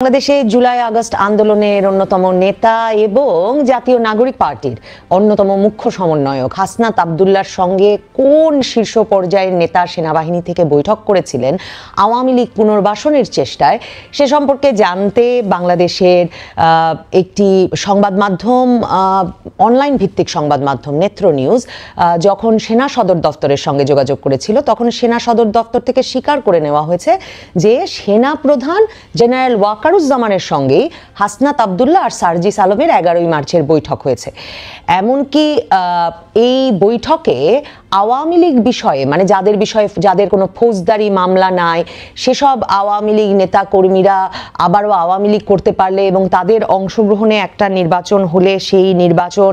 বাংলাদেশে July August আন্দোলনের অন্যতম নেতা এবং জাতীয় নাগরিক পার্টির অন্যতম মুখ্য সমন্বয়ক হাসনাত আব্দুল্লাহর সঙ্গে কোন শীর্ষ পর্যায়ের নেতা সেনাবাহিনী থেকে বৈঠক করেছিলেন আওয়ামী লীগ পুনর্বাসনের চেষ্টায় সে সম্পর্কে জানতে বাংলাদেশের একটি সংবাদ মাধ্যম অনলাইন ভিত্তিক সংবাদ মাধ্যম নেত্র নিউজ যখন সেনা সদর দফতরের সঙ্গে যোগাযোগ করেছিল তখন সেনা সদর দফতর থেকে স্বীকার করে নেওয়া হয়েছে যে সেনা প্রধান জেনারেল ওয়াকারুজ্জামানের সঙ্গেই হাসনাত আব্দুল্লাহ আর সার্জিস আলমের 11ই মার্চের বৈঠক হয়েছে। এমনকি এই বৈঠকে আওয়ামী লীগ বিষয়ে মানে যাদের কোনো ফৌজদারি মামলা নাই সেসব আওয়ামী লীগ নেতা কর্মীরা আবারও আওয়ামী লীগ করতে পারলে এবং তাদের অংশগ্রহণে একটা নির্বাচন হলে সেই নির্বাচন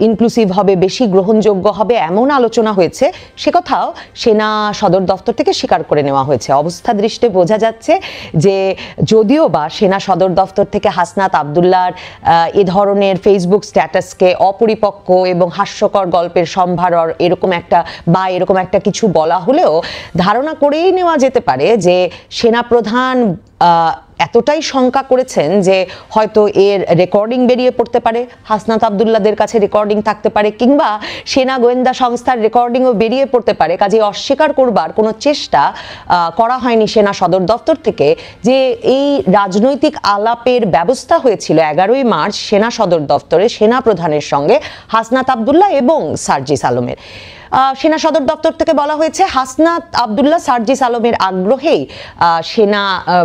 ইনক্লুসিভ হবে, বেশি গ্রহণযোগ্য হবে, এমন আলোচনা হয়েছে। সে কথাও সেনা সদর দফতর থেকে স্বীকার করে নেওয়া হয়েছে। অবস্থা দৃষ্টে বোঝা যাচ্ছে যে যদিও বা সেনা সদর দফতর থেকে হাসনাত আব্দুল্লাহর এ ধরনের ফেসবুক স্ট্যাটাসকে অপরিপক্ক এবং হাস্যকর গল্পের সম্ভার এরকম একটা কিছু বলা হলেও ধারণা করেই নেওয়া যেতে পারে যে সেনাপ্রধান এতটাই শঙ্কা করেছেন যে হয়তো এর রেকর্ডিং বেরিয়ে পড়তে পারে, হাসনাত আব্দুল্লাহদের কাছে রেকর্ডিং থাকতে পারে, কিংবা সেনা গোয়েন্দা সংস্থার রেকর্ডিংও বেরিয়ে পড়তে পারে। কাজে অস্বীকার করবার কোনো চেষ্টা করা হয়নি সেনা সদর দফতর থেকে যে এই রাজনৈতিক আলাপের ব্যবস্থা হয়েছিল 11ই মার্চ সেনা সদর দফতরে সেনা প্রধানের সঙ্গে হাসনাত আব্দুল্লাহ এবং সার্জিস আলমের। সেনা সদর দপ্তর থেকে বলা হয়েছে হাসনাত আব্দুল্লাহ সার্জিস আলমের আগ্রহেই সেনা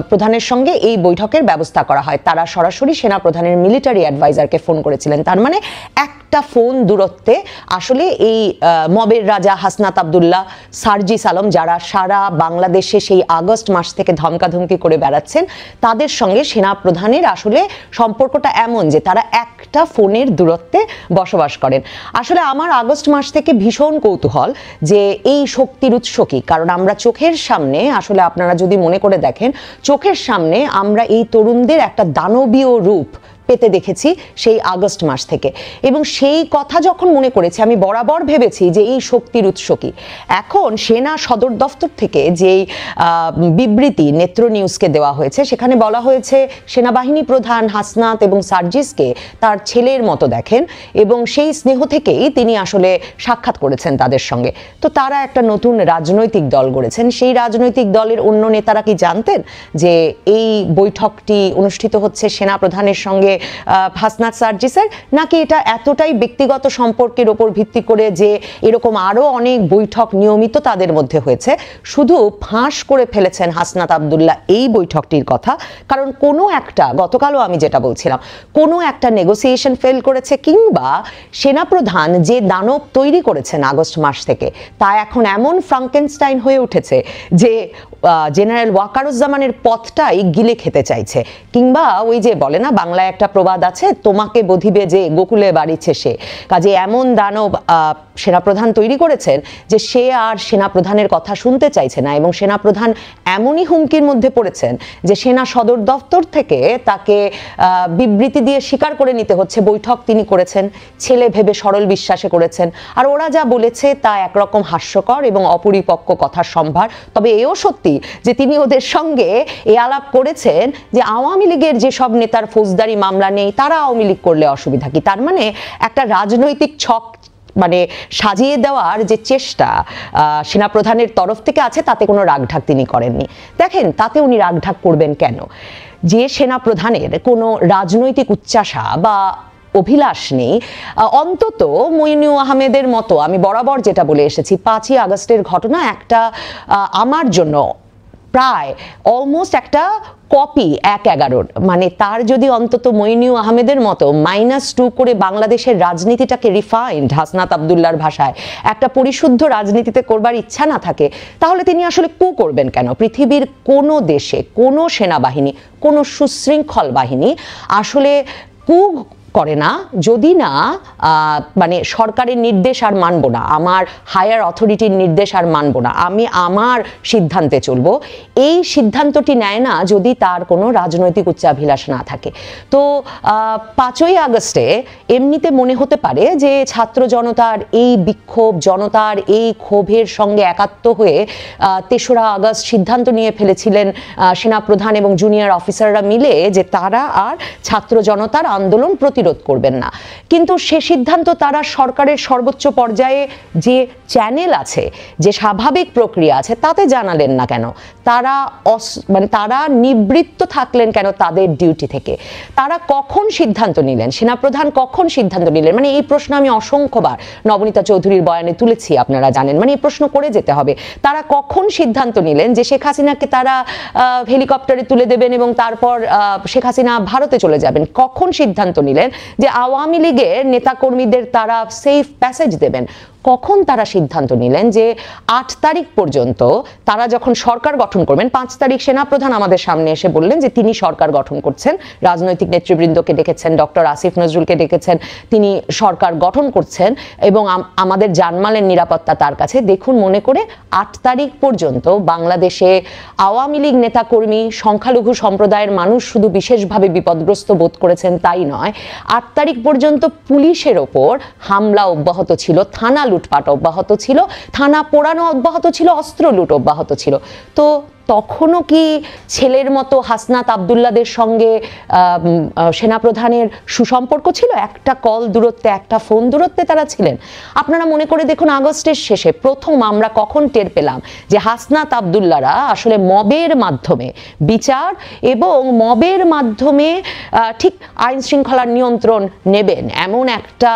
প্রধানের সঙ্গে এই বৈঠকের ব্যবস্থা করা হয়। তারা সরাসরি সেনা প্রধানের মিলিটারি অ্যাডভাইজারকে ফোন করেছিলেন। তার মানে একটা ফোন দূরত্বে আসলে এই মবের রাজা হাসনাত আব্দুল্লাহ সার্জিস আলম, যারা সারা বাংলাদেশে সেই আগস্ট মাস থেকে ধমকাধমকি করে বেড়াচ্ছেন, তাদের সঙ্গে সেনা প্রধানের আসলে সম্পর্কটা এমন যে তারা একটা ফোনের দূরত্বে বসবাস করেন। আসলে আমার আগস্ট মাস থেকে ভীষণ কৌতূহল যে এই শক্তির উৎস কি, কারণ আমরা চোখের সামনে আসলে আপনারা যদি মনে করে দেখেন চোখের সামনে আমরা এই তরুণদের একটা দানবীয় রূপ পেতে দেখেছি সেই আগস্ট মাস থেকে, এবং সেই কথা যখন মনে করেছি আমি বরাবর ভেবেছি যে এই শক্তির উৎস কি। এখন সেনা সদর দফতর থেকে যেই বিবৃতি নেত্র নিউজকে দেওয়া হয়েছে সেখানে বলা হয়েছে সেনাবাহিনী প্রধান হাসনাত এবং সার্জিসকে তার ছেলের মতো দেখেন এবং সেই স্নেহ থেকেই তিনি আসলে সাক্ষাৎ করেছেন তাদের সঙ্গে। তো তারা একটা নতুন রাজনৈতিক দল গড়েছেন। সেই রাজনৈতিক দলের অন্য নেতারা কি জানতেন যে এই বৈঠকটি অনুষ্ঠিত হচ্ছে সেনা প্রধানের সঙ্গে হাসনাত সার্জিসের, নাকি এটা এতটাই ব্যক্তিগত সম্পর্কের উপর ভিত্তি করে যে এরকম আরো অনেক বৈঠক নিয়মিত তাদের মধ্যে হয়েছে? শুধু ফাঁস করে ফেলেছেন হাসনাত আব্দুল্লাহ এই বৈঠকটির কথা, কারণ কোনো একটা, গতকালও আমি যেটা বলছিলাম, কোনো একটা নেগোসিয়েশন ফেল করেছে, কিংবা সেনাপ্রধান যে দানব তৈরি করেছেন আগস্ট মাস থেকে তা এখন এমন ফ্রাঙ্কেনস্টাইন হয়ে উঠেছে যে জেনারেল ওয়াকারুজ্জামানের পথটাই গিলে খেতে চাইছে। কিংবা ওই যে বলে না বাংলায় একটা প্রবাদ আছে, তোমাকে বধিবে যে গোকুলে বাড়িছে সে। কাজে এমন দানব সেনাপ্রধান তৈরি করেছেন যে সে আর সেনাপ্রধানের কথা শুনতে চাইছে না, এবং সেনাপ্রধান এমনই হুমকির মধ্যে পড়েছেন যে সেনা সদর দফতর থেকে তাকে বিবৃতি দিয়ে স্বীকার করে নিতে হচ্ছে বৈঠক তিনি করেছেন, ছেলে ভেবে সরল বিশ্বাসে করেছেন। আর ওরা যা বলেছে তা একরকম হাস্যকর এবং অপরিপক্ক কথার সম্ভার। তবে এও সত্যি যে তিনি ওদের সঙ্গে এই আলাপ করেছেন যে আওয়ামী লীগের যে সব নেতার ফৌজদারি মামলা নেই তারা আওয়ামী লীগ করলে অসুবিধা কি। তার মানে একটা রাজনৈতিক ছক মানে সাজিয়ে দেওয়ার যে চেষ্টা সেনাপ্রধানের তরফ থেকে আছে তাতে কোনো রাগঢাক তিনি করেননি। দেখেন, তাতে উনি রাগঢাক করবেন কেন? যে সেনাপ্রধানের কোনো রাজনৈতিক উচ্চাসা বা অভিলাষ নেই, অন্তত মইনুল আহমেদের মতো, আমি বরাবর যেটা বলে এসেছি 5ই আগস্টের ঘটনা একটা আমার জন্য প্রায় অলমোস্ট একটা কপি 1/11, মানে তার যদি অন্তত মইনুল আহমেদের মতো -2 করে বাংলাদেশের রাজনীতিটাকে রিফাইন্ড হাসনাত আব্দুল্লাহর ভাষায় একটা পরিশুদ্ধ রাজনীতিতে করবার ইচ্ছা না থাকে, তাহলে তিনি আসলে কু করবেন কেন? পৃথিবীর কোনো দেশে কোনো সেনাবাহিনী, কোনো সুশৃঙ্খল বাহিনী আসলে কু করে না যদি না মানে সরকারের নির্দেশ আর মানব না, আমার হায়ার অথরিটির নির্দেশ আর মানব না, আমি আমার সিদ্ধান্তে চলবো, এই সিদ্ধান্তটি নেয় না যদি তার কোনো রাজনৈতিক উচ্চাভিলাষ না থাকে। তো 5ই আগস্টে এমনিতে মনে হতে পারে যে ছাত্র জনতার এই বিক্ষোভ, জনতার এই ক্ষোভের সঙ্গে একাত্ম হয়ে 3রা আগস্ট সিদ্ধান্ত নিয়ে ফেলেছিলেন সেনাপ্রধান এবং জুনিয়র অফিসাররা মিলে যে তারা আর ছাত্র জনতার আন্দোলন প্রতিরোধ করবেন না। কিন্তু সে সিদ্ধান্ত তারা সরকারের সর্বোচ্চ পর্যায়ে যে চ্যানেল আছে, যে স্বাভাবিক প্রক্রিয়া আছে, তাতে জানালেন না কেন? তারা মানে তারা নিবৃত্ত থাকলেন কেন তাদের ডিউটি থেকে? তারা কখন সিদ্ধান্ত নিলেন? সেনাপ্রধান কখন সিদ্ধান্ত নিলেন? মানে এই প্রশ্ন আমি অসংখ্যবার নবনীতা চৌধুরীর বয়ানে তুলেছি, আপনারা জানেন। মানে এই প্রশ্ন করে যেতে হবে, তারা কখন সিদ্ধান্ত নিলেন যে শেখ হাসিনাকে তারা হেলিকপ্টারে তুলে দেবেন এবং তারপর শেখ হাসিনা ভারতে চলে যাবেন? কখন সিদ্ধান্ত নিলেন যে আওয়ামী লীগের নেতাকর্মীদের তারা সেফ প্যাসেজ দেবেন? কখন তারা সিদ্ধান্ত নিলেন যে 8 তারিখ পর্যন্ত তারা যখন সরকার গঠন করবেন, 5 তারিখ সেনাপ্রধান আমাদের সামনে এসে বললেন যে তিনি সরকার গঠন করছেন, রাজনৈতিক নেতৃবৃন্দকে ডেকেছেন, ডক্টর আসিফ নজরুলকে ডেকেছেন, তিনি সরকার গঠন করছেন এবং আমাদের জানমালের নিরাপত্তা তার কাছে। দেখুন, মনে করে 8 তারিখ পর্যন্ত বাংলাদেশে আওয়ামী লীগ নেতাকর্মী, সংখ্যালঘু সম্প্রদায়ের মানুষ শুধু বিশেষভাবে বিপদগ্রস্ত বোধ করেছেন তাই নয়, 8 তারিখ পর্যন্ত পুলিশের ওপর হামলা অব্যাহত ছিল, থানা লুটপাট অব্যাহত ছিল, থানা পোড়ানো অব্যাহত ছিল, অস্ত্র লুট অব্যাহত ছিল। তো তখনও কি ছেলের মতো হাসনাত আবদুল্লাদের সঙ্গে সেনাপ্রধানের সুসম্পর্ক ছিল? একটা কল দূরত্বে, একটা ফোন দূরত্বে তারা ছিলেন। আপনারা মনে করে দেখুন, আগস্টের শেষে প্রথম আমরা কখন টের পেলাম যে হাসনাত আবদুল্লারা আসলে মবের মাধ্যমে বিচার এবং মবের মাধ্যমে ঠিক আইন শৃঙ্খলার নিয়ন্ত্রণ নেবেন এমন একটা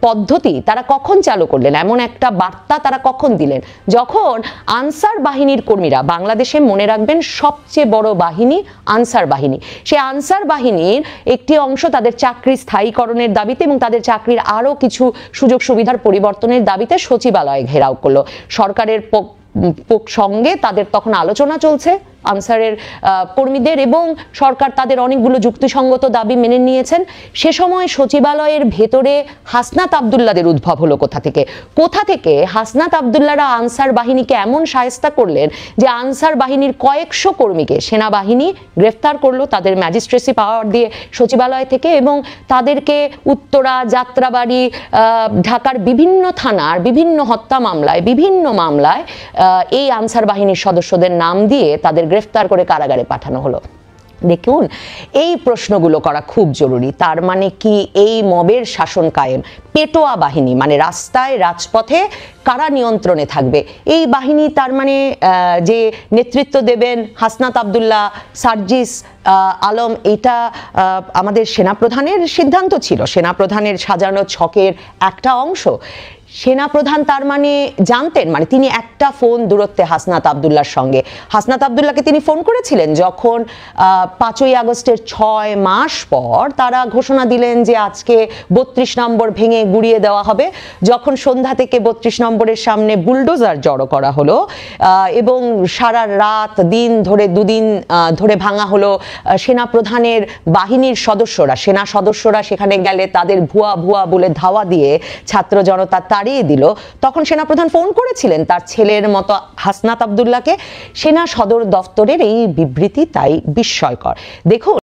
পদ্ধতি তারা কখন চালু করলেন, এমন একটা বার্তা তারা কখন দিলেন? যখন আনসার বাহিনীর কর্মীরা, বাংলাদেশে মনে রাখবেন সবচেয়ে বড় বাহিনী আনসার বাহিনী, সেই আনসার বাহিনীর একটি অংশ তাদের চাকরি স্থায়ীকরণের দাবিতে এবং তাদের চাকরির আরো কিছু সুযোগ সুবিধার পরিবর্তনের দাবিতে সচিবালয়ে ঘেরাও করলো। সরকারের সঙ্গে তাদের তখন আলোচনা চলছে আনসারের কর্মীদের, এবং সরকার তাদের অনেকগুলো যুক্তিসঙ্গত দাবি মেনে নিয়েছেন। সে সময় সচিবালয়ের ভেতরে হাসনাত আবদুল্লাদের উদ্ভব হলো কোথা থেকে? কোথা থেকে হাসনাত আবদুল্লারা আনসার বাহিনীকে এমন শায়েস্তা করলেন যে আনসার বাহিনীর কয়েকশো কর্মীকে সেনাবাহিনী গ্রেফতার করলো তাদের ম্যাজিস্ট্রেসি পাওয়ার দিয়ে সচিবালয় থেকে, এবং তাদেরকে উত্তরা, যাত্রাবাড়ি, ঢাকার বিভিন্ন থানার বিভিন্ন হত্যা মামলায়, বিভিন্ন মামলায় এই আনসার বাহিনীর সদস্যদের নাম দিয়ে তাদের গ্রেফতার করে কারাগারে পাঠানো হলো। দেখুন, এই প্রশ্নগুলো করা খুব জরুরি। তার মানে কি এই মবের শাসন কায়েম? পেটোয়া বাহিনী মানে রাস্তায় রাজপথে কারা নিয়ন্ত্রণে থাকবে? এই বাহিনী তার মানে যে নেতৃত্ব দেবেন হাসনাত আবদুল্লাহ, সার্জিস আলম, এটা আমাদের সেনাপ্রধানের সিদ্ধান্ত ছিল, সেনাপ্রধানের সাজানো ছকের একটা অংশ। সেনাপ্রধান তার মানে জানতেন, মানে তিনি একটা ফোন দূরত্বে হাসনাত আবদুল্লাহর সঙ্গে, হাসনাত আবদুল্লাহকে তিনি ফোন করেছিলেন যখন 5ই আগস্টের 6 মাস পর তারা ঘোষণা দিলেন যে আজকে 32 নম্বর ভেঙে গুড়িয়ে দেওয়া হবে, যখন সন্ধ্যা থেকে 32 নম্বরের সামনে বুলডোজার জড়ো করা হলো এবং সারা রাত দিন ধরে 2 দিন ধরে ভাঙা হলো। সেনাপ্রধানের বাহিনীর সদস্যরা, সেনা সদস্যরা সেখানে গেলে তাদের ভুয়া ভুয়া বলে ধাওয়া দিয়ে ছাত্র জনতা তাড়িয়ে দিল। তখন সেনাপ্রধান ফোন করেছিলেন তার ছেলের মতো হাসনাত আবদুল্লাহকে। সেনা সদর দফতরের এই বিবৃতি তাই বিস্ময়কর। দেখুন,